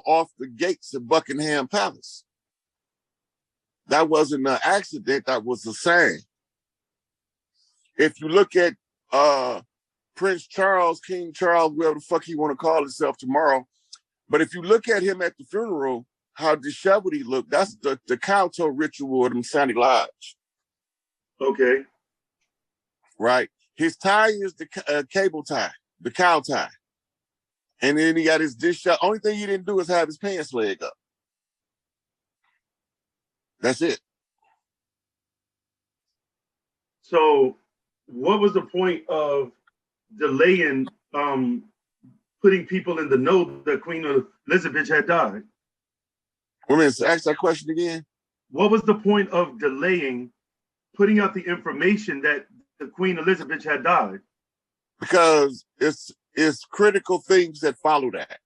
off the gates of Buckingham Palace. That wasn't an accident, that was a sign. If you look at Prince Charles, King Charles, whatever the fuck he want to call himself tomorrow, but if you look at him at the funeral, how disheveled he looked, that's the cow toe ritual of the Masonic Lodge. Okay. Right? His tie is the cable tie, the cow tie. And then he got his dish shot. Only thing he didn't do is have his pants leg up. That's it. So what was the point of delaying putting people in the know that Queen Elizabeth had died? Wait a minute, ask that question again. What was the point of delaying putting out the information that the Queen Elizabeth had died? Because it's critical things that follow that.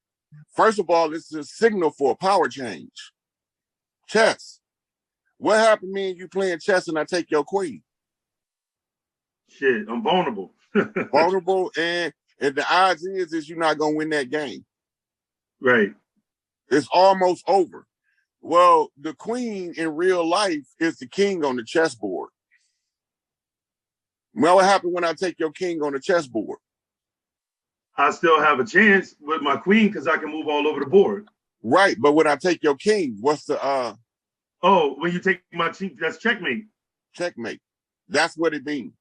First of all, it's a signal for a power change. Chess. What happened to me and you playing chess and I take your queen? Shit, I'm vulnerable. Vulnerable, and the odds is you're not gonna win that game. Right. It's almost over. Well, the queen in real life is the king on the chessboard. Well, what happened when I take your king on the chessboard? I still have a chance with my queen because I can move all over the board. Right, but when I take your king, what's the Oh, when you take my king, that's checkmate. Checkmate. That's what it means.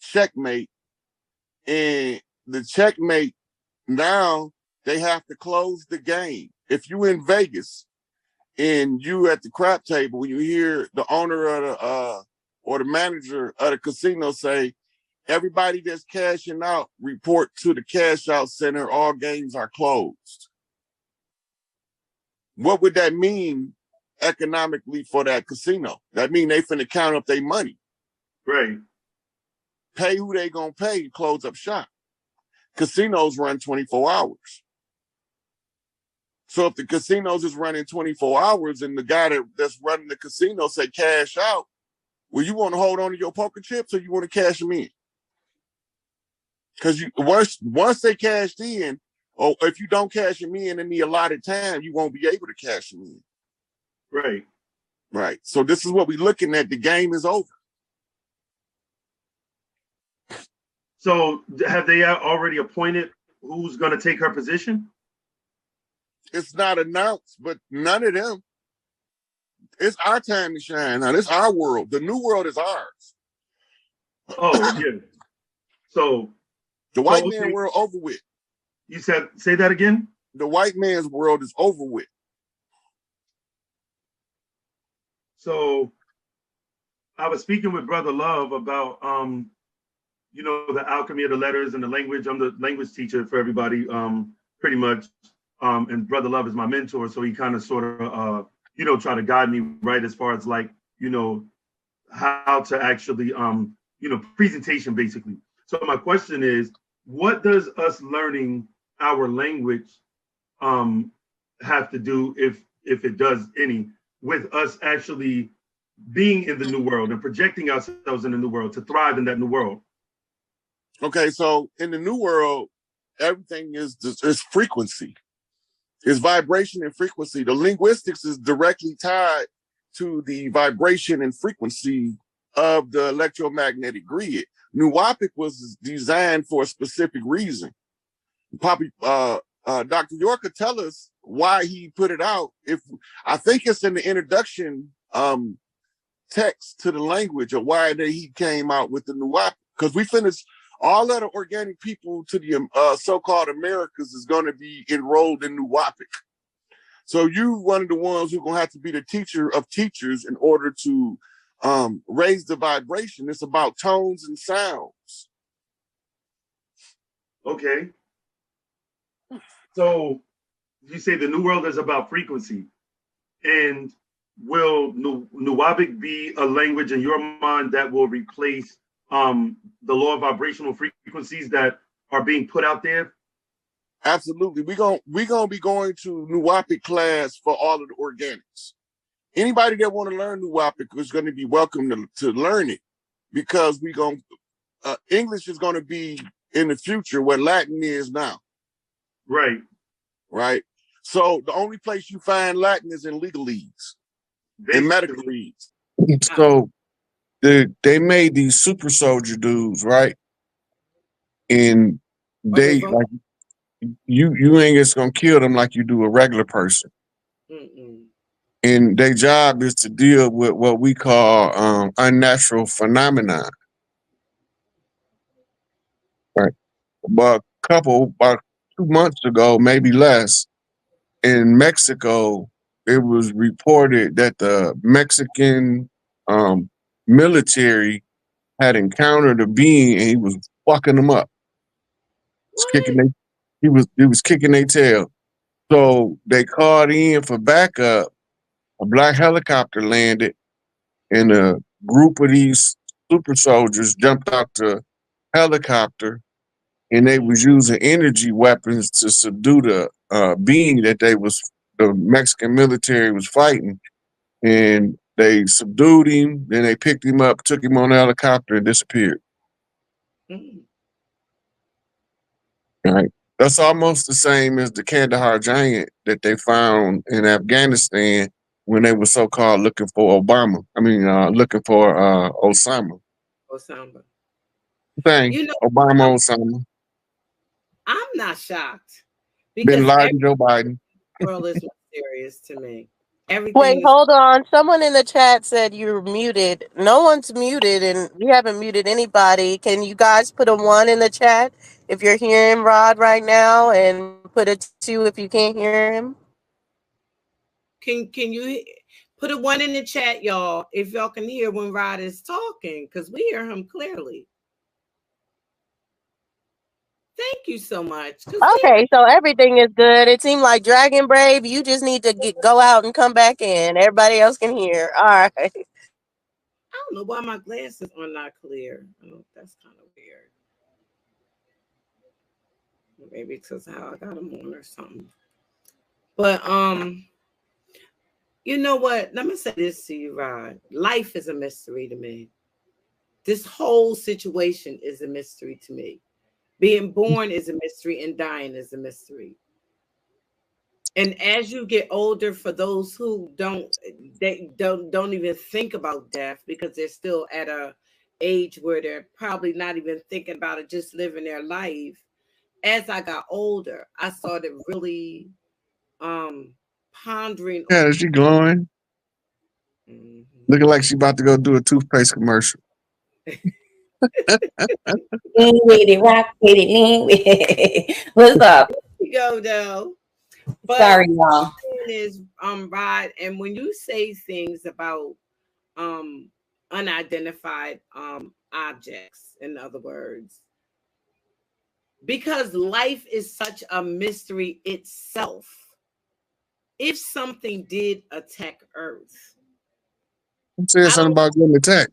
Checkmate. And the checkmate, now they have to close the game. If you in Vegas and you at the crap table, you hear the owner of the or the manager of the casino say, everybody that's cashing out, report to the cash out center, all games are closed. What would that mean economically for that casino? That mean they finna count up their money. Right. Pay who they gonna pay, close up shop. Casinos run 24 hours. So if the casinos is running 24 hours and the guy that's running the casino say cash out, well, you want to hold on to your poker chips or you want to cash them in? Because once they cashed in, or if you don't cash them in the allotted time, you won't be able to cash them in. Right. Right. So this is what we're looking at. The game is over. So have they already appointed who's going to take her position? It's not announced, but none of them. It's our time to shine now. It's our world. The new world is ours. Oh, yeah. So the white man world over with. You said, say that again? The white man's world is over with. So I was speaking with Brother Love about, you know, the alchemy of the letters and the language. I'm the language teacher for everybody, pretty much. And Brother Love is my mentor. So he kind of sort of, you know, try to guide me right as far as like, you know, how to actually, you know, presentation basically. So my question is, what does us learning our language have to do, if it does any, with us actually being in the new world and projecting ourselves in the new world to thrive in that new world? Okay, so in the new world, everything is frequency. It's vibration and frequency. The linguistics is directly tied to the vibration and frequency of the electromagnetic grid. Nuwapic was designed for a specific reason. Dr. York could tell us why he put it out. I think it's in the introduction text to the language of why he came out with the Nuwapic. Because we finished all of the organic people to the so-called Americas is going to be enrolled in Nuwapic. So you one of the ones who's going to have to be the teacher of teachers in order to raise the vibration. It's about tones and sounds. Okay. So you say the new world is about frequency. And will Nuwapic be a language in your mind that will replace the law of vibrational frequencies that are being put out there? Absolutely. We're gonna be going to Nuwapic class for all of the organics. Anybody that want to learn Nuwapic is going to be welcome to learn it, because English is going to be in the future what Latin is now. Right. Right. So the only place you find Latin is in legalese, in medical Basically. reads. So they made these super soldier dudes, right? And Okay, they like you ain't just gonna kill them like you do a regular person. And their job is to deal with what we call unnatural phenomena. Right. But about 2 months ago, maybe less, in Mexico, it was reported that the Mexican military had encountered a being and he was fucking them up. He was kicking their tail. So they called in for backup. A black helicopter landed, and a group of these super soldiers jumped out the helicopter, and they was using energy weapons to subdue the being that the Mexican military was fighting. And they subdued him. Then they picked him up, took him on the helicopter, and disappeared. Right. That's almost the same as the Kandahar giant that they found in Afghanistan when they were so-called looking for Obama. I mean, looking for Osama. Osama. Thing. You know, Obama, Osama. I'm not shocked Bin because Laden, Joe Biden. the world is mysterious to me. Everything Wait, is hold on. Someone in the chat said you're muted. No one's muted, and we haven't muted anybody. Can you guys put a 1 in the chat if you're hearing Rod right now, and put a 2 if you can't hear him? Can you put a 1 in the chat, y'all, if y'all can hear when Rod is talking, because we hear him clearly. Thank you so much. Okay, so everything is good. It seemed like Dragon Brave, you just need to go out and come back in. Everybody else can hear. All right. I don't know why my glasses are not clear. Oh, that's kind of weird. Maybe because how I got them on or something. But you know what? Let me say this to you, Rod. Life is a mystery to me. This whole situation is a mystery to me. Being born is a mystery, and dying is a mystery. And as you get older, for those who don't even think about death because they're still at a age where they're probably not even thinking about it, just living their life. As I got older, I started really pondering. Yeah, is she glowing? Looking like she about to go do a toothpaste commercial. Lean with it, rock with it, lean with it. What's up? Go though. But sorry, y'all. Is Rod, and when you say things about unidentified objects, in other words, because life is such a mystery itself. If something did attack Earth, I'm saying something about getting attacked,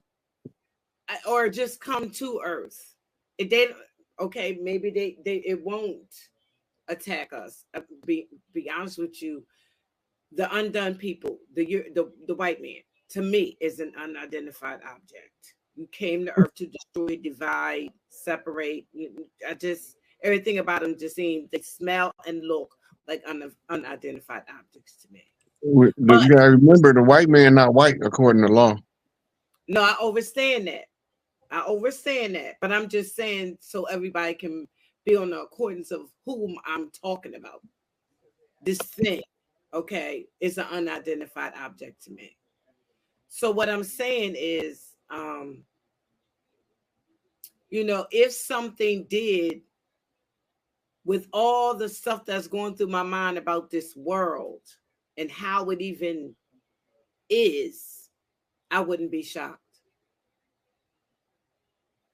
or just come to Earth, okay, maybe it won't attack us. Be honest with you, the undone people, the white man, to me, is an unidentified object. You came to Earth to destroy, divide, separate. Everything about them just seems, they smell and look like unidentified objects to me. You gotta remember, the white man not white according to law. No, I understand that. But I'm just saying so everybody can be on the accordance of whom I'm talking about. This thing, okay, is an unidentified object to me. So what I'm saying is, if something did, with all the stuff that's going through my mind about this world and how it even is, I wouldn't be shocked.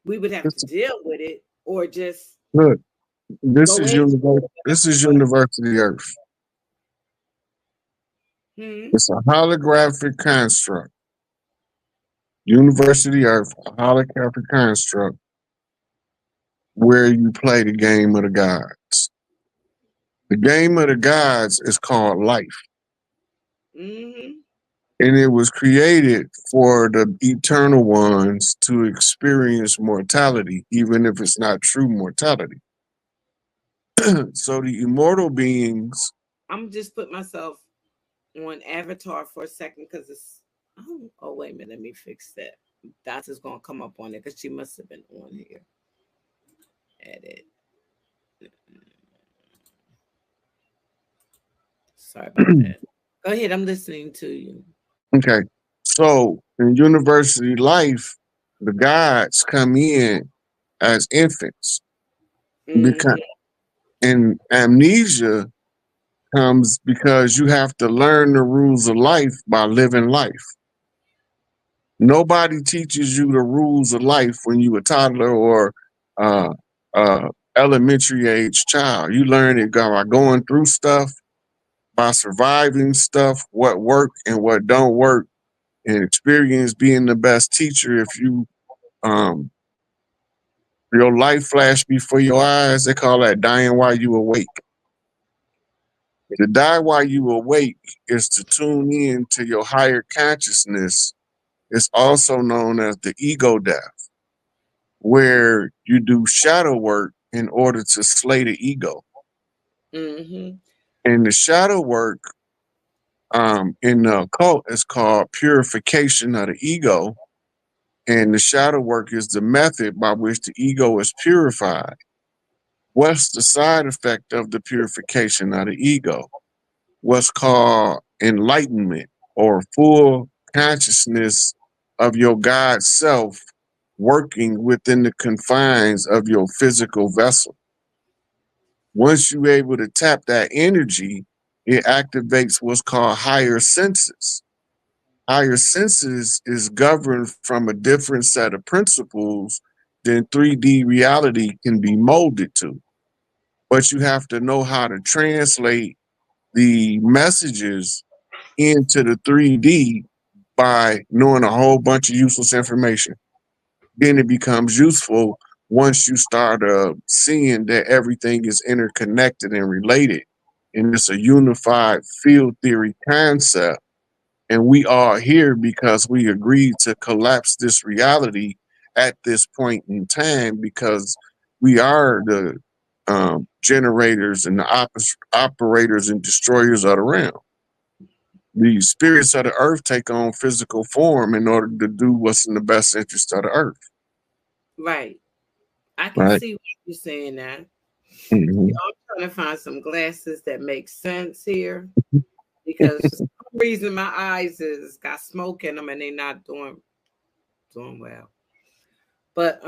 We would have to deal with it, or just look. This is University Earth. It's a holographic construct. University Earth, a holographic construct where you play the game of the gods. The game of the gods is called life. And it was created for the eternal ones to experience mortality, even if it's not true mortality. So the immortal beings I'm just put myself on avatar for a second because it's oh wait a minute, let me fix that. That's is gonna come up on it because she must have been on here. Edit. Sorry about that. Go ahead, I'm listening to you. Okay. So in university life, the gods come in as infants because Hmm. and amnesia comes because you have to learn the rules of life by living life. Nobody teaches you the rules of life when you a toddler or uh, elementary age child. You learn it by going through stuff, by surviving stuff, what work and what don't work, and experience being the best teacher. If you um, your life flash before your eyes, they call that dying while you awake. To die while you awake is to tune in to your higher consciousness. It's also known as the ego death, where you do shadow work in order to slay the ego. Hmm. And the shadow work in the occult is called purification of the ego. And the shadow work is the method by which the ego is purified. What's the side effect of the purification of the ego? What's called enlightenment or full consciousness of your God self working within the confines of your physical vessel. Once you're able to tap that energy, it activates what's called higher senses. Higher senses is governed from a different set of principles than 3D reality can be molded to. But you have to know how to translate the messages into the 3D by knowing a whole bunch of useless information. Then it becomes useful once you start seeing that everything is interconnected and related. And it's a unified field theory concept. And we are here because we agreed to collapse this reality at this point in time because we are the generators and the operators and destroyers of the realm. The spirits of the earth take on physical form in order to do what's in the best interest of the earth. Right. I can Right. see what you're saying now. Mhm. I'm trying to find some glasses that make sense here because for some reason my eyes is got smoke in them and they're not doing well. But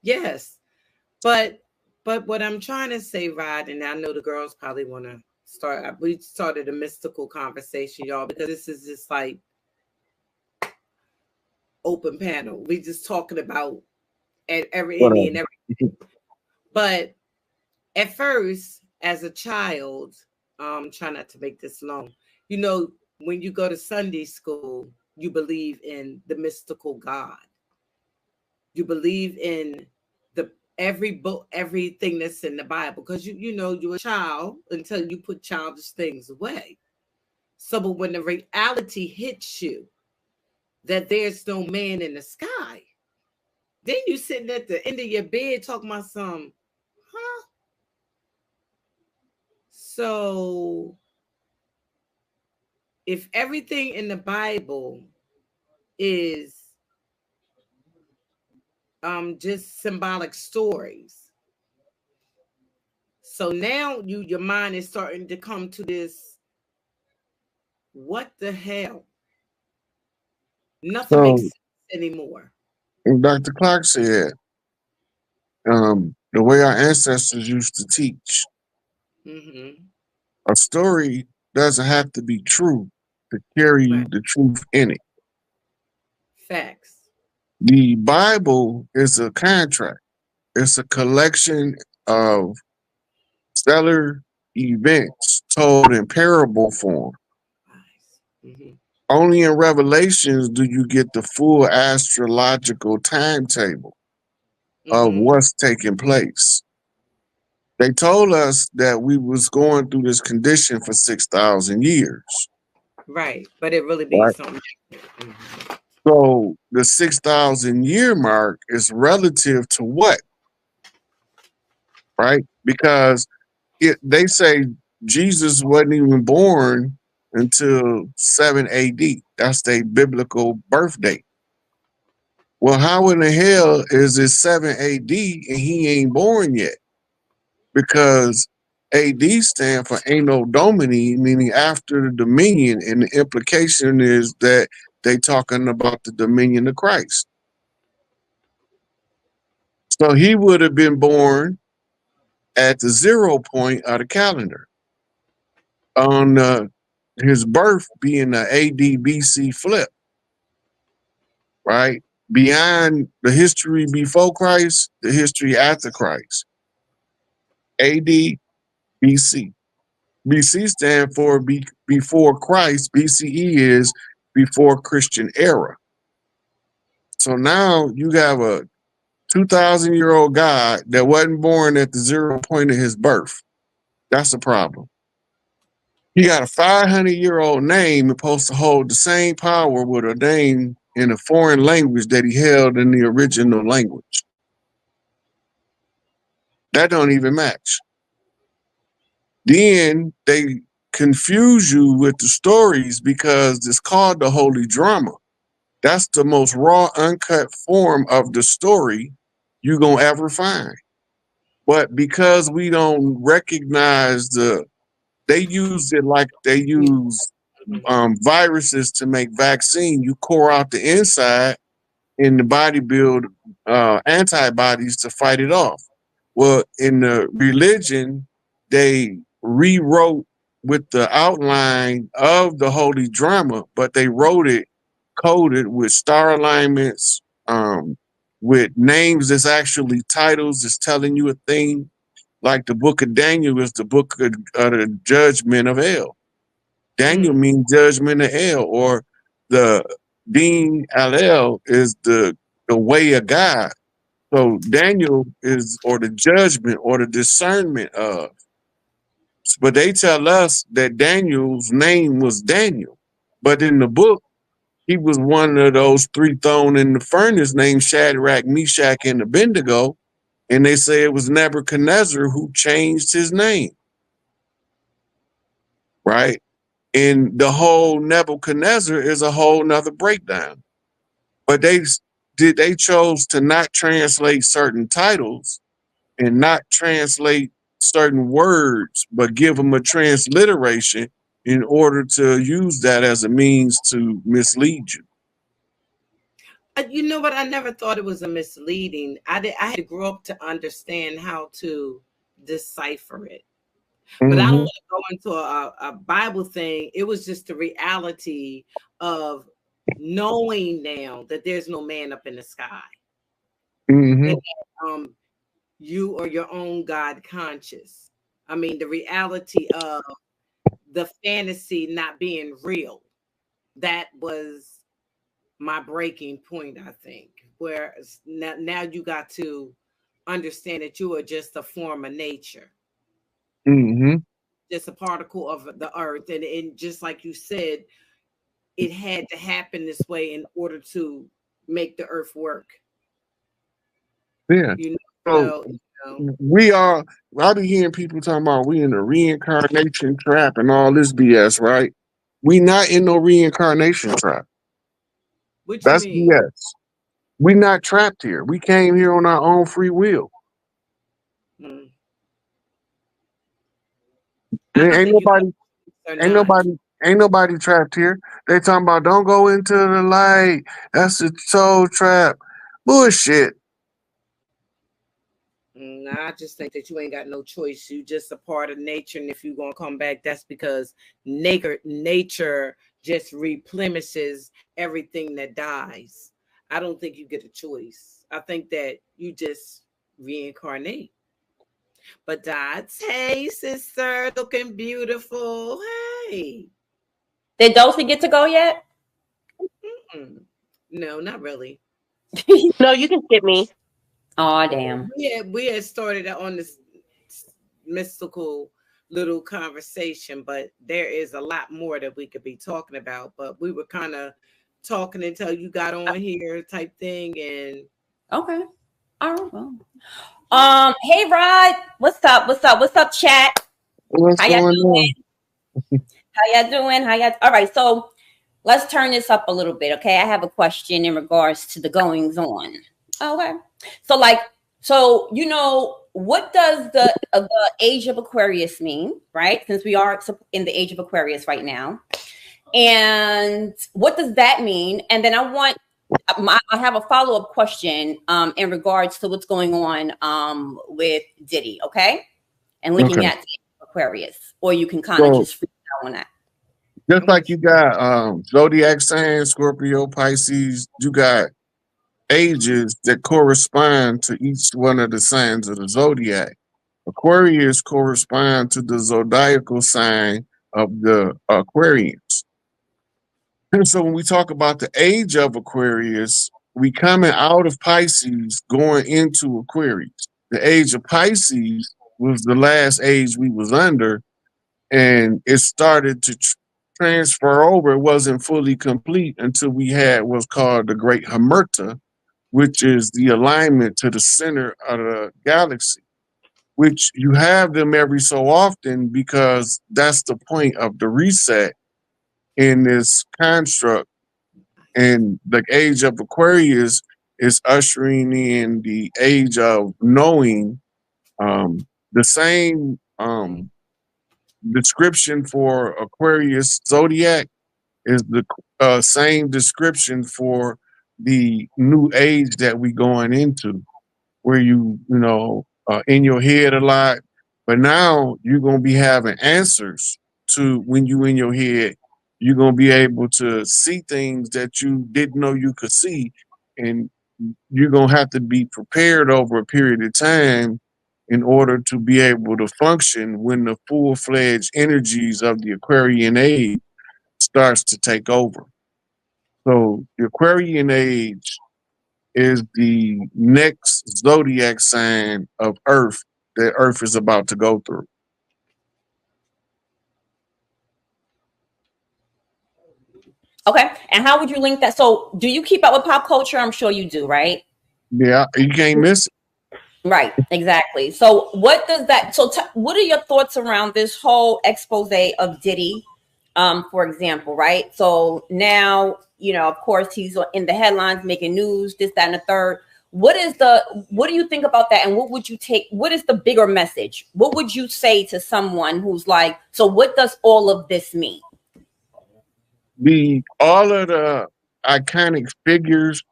yes. But what I'm trying to say, Rod, and I know the girls probably want to start. We started a mystical conversation, y'all, because this is just like open panel. We just talking about any and Whatever. everything. But at first, as a child, try not to make this long. You know, when you go to Sunday school, you believe in the mystical God. You believe in the every book, everything that's in the Bible, because you know you're a child until you put childish things away. So, but when the reality hits you that there's no man in the sky, then you sitting at the end of your bed talking about some, huh? So if everything in the Bible is just symbolic stories, so now your mind is starting to come to this, what the hell? Nothing makes So sense anymore. Dr. Clark said, the way our ancestors used to teach, Mm-hmm. a story doesn't have to be true to carry Right. the truth in it. Facts. The Bible is a contract. It's a collection of stellar events told in parable form. Nice. Mm-hmm. Only in Revelations do you get the full astrological timetable of Mm-hmm. what's taking place. They told us that we was going through this condition for 6,000 years, Right. But it really be right? something different. Mm-hmm. So the 6,000 year mark is relative to what, right? Because they say Jesus wasn't even born until 7 AD. That's their biblical birth date. Well, how in the hell is it 7 AD and he ain't born yet? Because AD stand for Anno Domini, meaning after the dominion, and the implication is that they talking about the dominion of Christ. So he would have been born at the 0 point of the calendar on his birth being the AD BC flip, right? Beyond the history before Christ, the history after Christ. AD BC. BC stand for before Christ. BCE is before Christian era. So now you have a 2,000-year-old God that wasn't born at the 0 point of his birth. That's a problem. He got a 500-year-old name supposed to hold the same power with a name in a foreign language that he held in the original language. That don't even match. Then they confuse you with the stories because it's called the holy drama. That's the most raw, uncut form of the story you're going to ever find. But because we don't recognize they use it like they use viruses to make vaccine. You core out the inside and the body build antibodies to fight it off. Well, in the religion, they rewrote with the outline of the holy drama, but they wrote it coded with star alignments, with names that's actually titles that's telling you a thing. Like the book of Daniel is the book of the judgment of El. Daniel means judgment of El, or the Din Al is the way of God. So Daniel is, or the judgment or the discernment of. But they tell us that Daniel's name was Daniel. But in the book, he was one of those three thrown in the furnace named Shadrach, Meshach, and Abednego. And they say it was Nebuchadnezzar who changed his name. Right? And the whole Nebuchadnezzar is a whole nother breakdown. But they chose to not translate certain titles and not translate certain words, but give them a transliteration in order to use that as a means to mislead you. You know what? I never thought it was a misleading. I had to grow up to understand how to decipher it. But I don't want to go into a Bible thing. It was just the reality of knowing now that there's no man up in the sky. And that, you are your own God conscious. I mean, the reality of the fantasy not being real. That was my breaking point, I think. Where now you got to understand that you are just a form of nature. Just a particle of the earth. And just like you said, it had to happen this way in order to make the earth work. Yeah. We are, I be hearing people talking about we in a reincarnation trap and all this BS, right? We not in no reincarnation trap. That's BS. We not trapped here. We came here on our own free will. Ain't nobody trapped here. They talking about don't go into the light. That's a soul trap. Bullshit. I just think that you ain't got no choice. You just a part of nature, and if you're gonna come back, that's because nature just replenishes everything that dies. I don't think you get a choice. I think that you just reincarnate. But that's, hey, sister, looking beautiful. Hey. Did Dulcie get to go yet? No, not really. No, you can skip me. Oh, damn. We had started on this mystical little conversation, but there is a lot more that we could be talking about. But we were kind of talking until you got on here type thing. And okay. All right. Well. Hey Rod, what's up? What's up, chat? What's How y'all going doing? on? How y'all doing? All right, so let's turn this up a little bit, okay? I have a question in regards to the goings on. Okay. So what does the age of Aquarius mean, right? Since we are in the age of Aquarius right now. And what does that mean? And then I have a follow-up question in regards to what's going on with Diddy, okay? And linking Okay. that to Aquarius, or you can kind of So just freak out on that. just like you got zodiac signs, Scorpio, Pisces, you got ages that correspond to each one of the signs of the zodiac. Aquarius correspond to the zodiacal sign of the Aquarians. And so when we talk about the age of Aquarius, we coming out of Pisces going into Aquarius. The age of Pisces was the last age we was under, and it started to transfer over. It wasn't fully complete until we had what's called the Great Hamerta, which is the alignment to the center of the galaxy, which you have them every so often because that's the point of the reset in this construct. And the age of Aquarius is ushering in the age of knowing. The same description for Aquarius zodiac is the same description for the new age that we going into, where in your head a lot, but now you're gonna be having answers to when you in your head. You're gonna be able to see things that you didn't know you could see, and you're gonna have to be prepared over a period of time in order to be able to function when the full-fledged energies of the Aquarian age starts to take over. So the Aquarian age is the next zodiac sign of Earth that Earth is about to go through. Okay. And how would you link that? So do you keep up with pop culture? I'm sure you do, right? Yeah, you can't miss it. Right, exactly. So what does that, what are your thoughts around this whole expose of Diddy, for example, right? So now, of course, he's in the headlines, making news, this, that, and the third. What do you think about that? And what is the bigger message? What would you say to someone who's like, so what does all of this mean? All of the iconic figures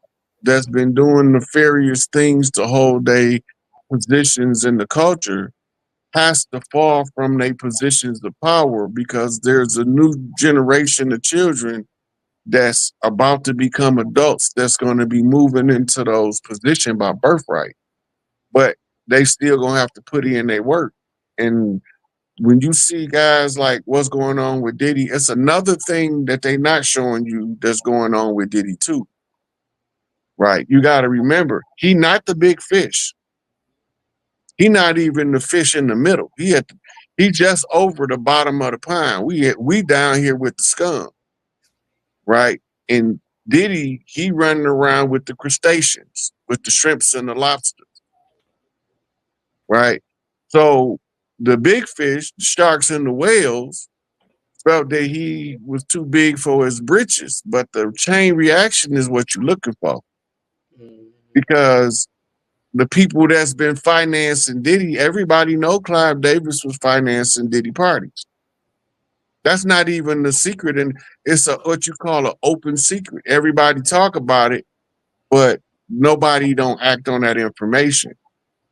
that's been doing nefarious things to hold their positions in the culture has to fall from their positions of power, because there's a new generation of children that's about to become adults that's going to be moving into those positions by birthright, but they still gonna have to put in their work. And when you see guys like what's going on with Diddy, it's another thing that they not showing you that's going on with Diddy too. Right? You got to remember, he not the big fish. He not even the fish in the middle. He just over the bottom of the pond. We down here with the scum, right? And Diddy, he running around with the crustaceans, with the shrimps and the lobsters, right? So the big fish, the sharks and the whales, felt that he was too big for his britches. But the chain reaction is what you're looking for, because the people that's been financing Diddy, everybody know Clive Davis was financing Diddy parties. That's not even the secret, and it's what you call an open secret. Everybody talk about it, but nobody don't act on that information.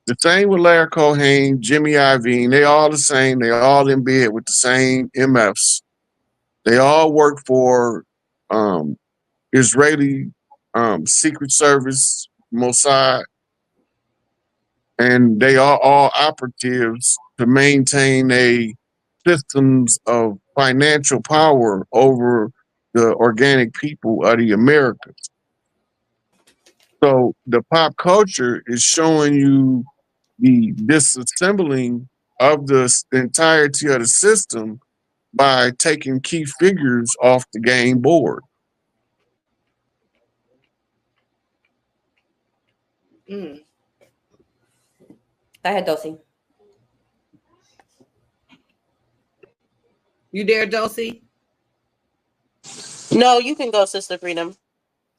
The same with Larry Cohen, Jimmy Iovine. They all the same. They all in bed with the same MFs. They all work for Israeli Secret Service, Mossad, and they are all operatives to maintain a systems of financial power over the organic people of the Americas. So the pop culture is showing you the disassembling of the entirety of the system by taking key figures off the game board. Go ahead, Dulcie. You there, Dulcie? No, you can go, Sister Freedom.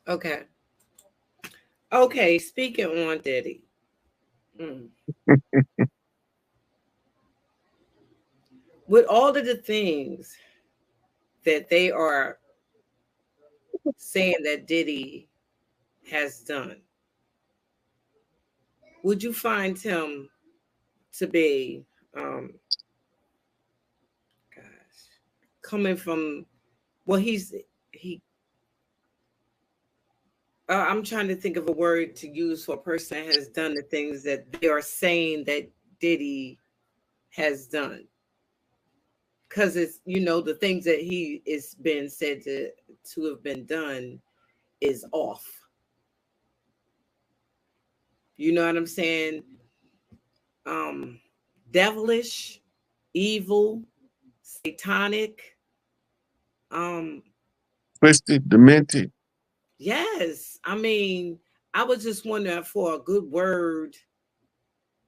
Okay. Okay, speaking on Diddy. With all of the things that they are saying that Diddy has done, would you find him to be, coming from, well, I'm trying to think of a word to use for a person that has done the things that they are saying that Diddy has done. Because it's, the things that he is been said to have been done is off. You know what I'm saying? Devilish, evil, satanic. Twisted, demented. Yes. I mean, I was just wondering for a good word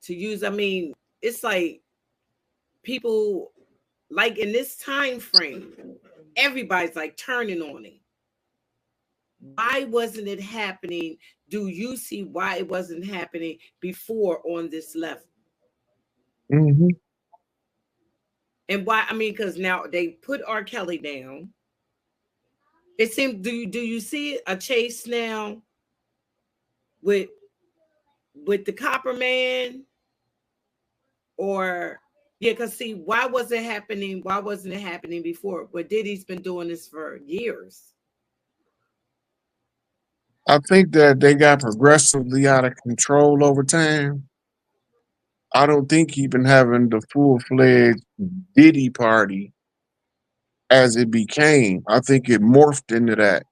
to use. I mean, it's like people, like in this time frame, everybody's like turning on it. Why wasn't it happening? Do you see why it wasn't happening before on this level? Mm-hmm. And why? I mean, because now they put R. Kelly down. It seems. Do you see a chase now with the Copper Man? Or yeah, because see, why was it happening? Why wasn't it happening before? But Diddy's been doing this for years. I think that they got progressively out of control over time. I don't think he been having the full-fledged Diddy party as it became. I think it morphed into that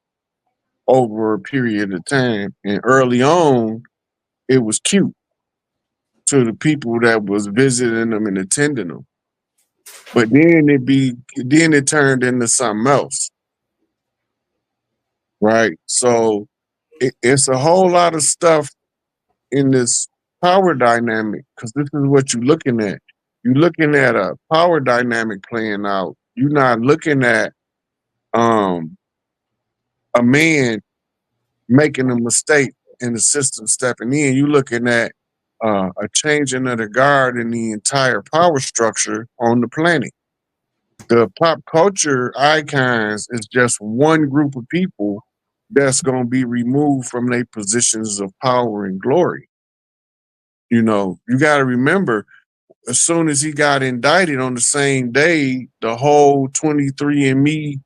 over a period of time. And early on, it was cute to the people that was visiting them and attending them. But then it turned into something else. Right. So it's a whole lot of stuff in this power dynamic, because this is what you're looking at. You're looking at a power dynamic playing out. You're not looking at a man making a mistake and the system stepping in. You're looking at a changing of the guard in the entire power structure on the planet. The pop culture icons is just one group of people that's going to be removed from their positions of power and glory. You got to remember, as soon as he got indicted on the same day, the whole 23andMe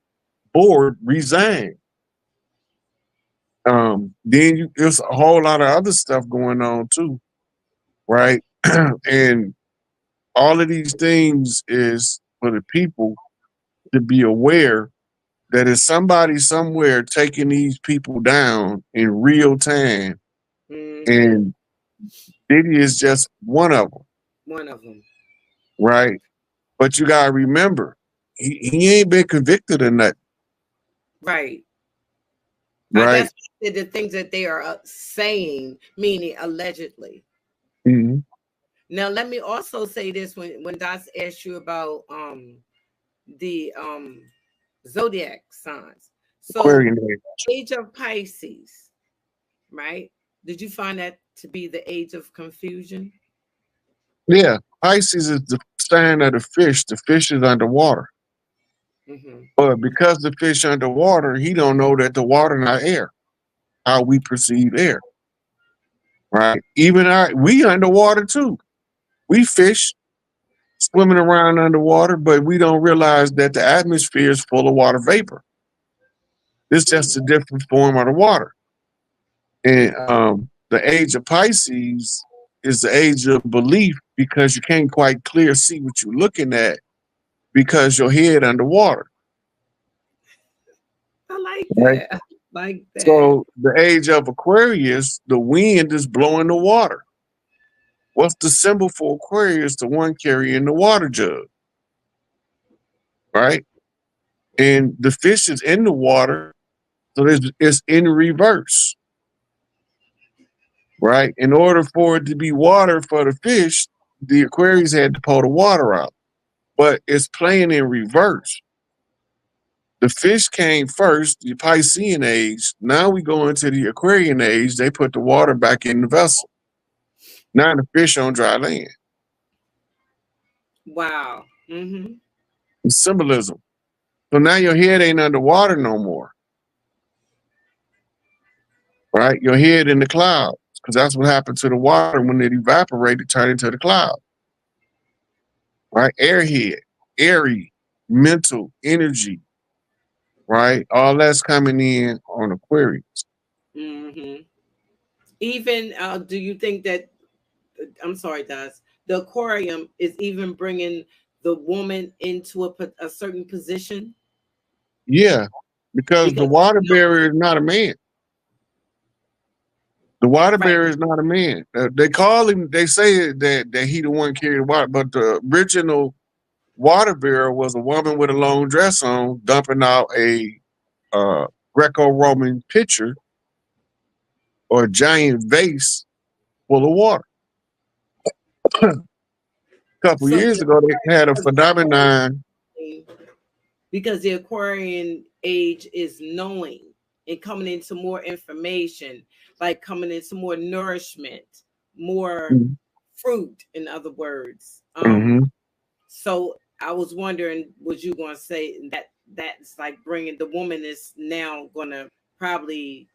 board resigned. There's a whole lot of other stuff going on too, right? And all of these things is for the people to be aware that is somebody somewhere taking these people down in real time, and Diddy is just one of them. One of them. Right? But you gotta remember, he ain't been convicted of nothing. Right. Right. That's the things that they are saying, meaning allegedly. Mm-hmm. Now, let me also say this: when Dots asked you about the zodiac signs, so Aquarian age of Pisces, right? Did you find that to be the age of confusion? Yeah, Pisces is the sign of the fish. The fish is underwater. Mm-hmm. But because the fish underwater, he don't know that the water not air. How we perceive air. Right? Even we underwater too. We fish swimming around underwater, but we don't realize that the atmosphere is full of water vapor. It's just a different form of the water. And the age of Pisces is the age of belief, because you can't quite clear see what you're looking at because your head underwater. I like Right? that. Like that. So the age of Aquarius, the wind is blowing the water. What's the symbol for Aquarius? The one carrying the water jug. Right? And the fish is in the water, so it's in reverse. Right? In order for it to be water for the fish, the Aquarius had to pour the water out. but it's playing in reverse. The fish came first, the Piscean age. Now we go into the Aquarian age. They put the water back in the vessel. Now the fish on dry land. Wow. Mm-hmm. It's symbolism. So now your head ain't underwater no more. Right? Your head in the clouds. Because that's what happened to the water when it evaporated, turned into the cloud. Right? Airhead, airy, mental, energy. Right? All that's coming in on Aquarius. Mm-hmm. Even, do you think that, I'm sorry, Daz, the aquarium is even bringing the woman into a certain position? Yeah, because the water barrier is not a man. The water barrier is not a man. They call him, they say that he the one carried the water, but the original water barrier was a woman with a long dress on dumping out a Greco-Roman pitcher or a giant vase full of water. A couple years ago, they had a phenomenon. Because the Aquarian age is knowing and coming into more information, like coming into more nourishment, more fruit, in other words. So I was wondering, was you going to say that that's like bringing the woman is now going to probably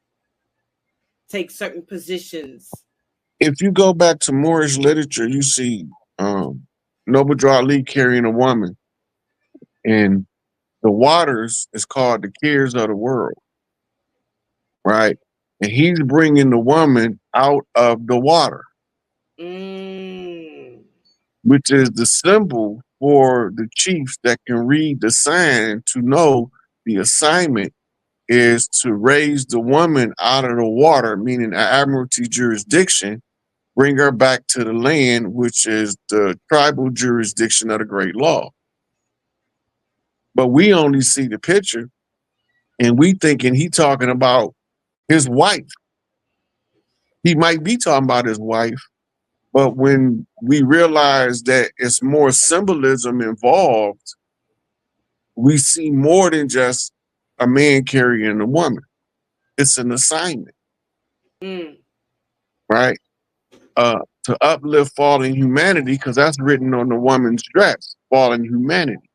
take certain positions? If you go back to Moorish literature, you see Noble Drew Ali carrying a woman, and the waters is called the cares of the world, right? And he's bringing the woman out of the water, which is the symbol for the chiefs that can read the sign to know the assignment is to raise the woman out of the water, meaning the admiralty jurisdiction, bring her back to the land, which is the tribal jurisdiction of the great law. But we only see the picture, and we thinking he talking about his wife. He might be talking about his wife, but when we realize that it's more symbolism involved, we see more than just a man carrying a woman. It's an assignment, right? To uplift fallen humanity, because that's written on the woman's dress, fallen humanity.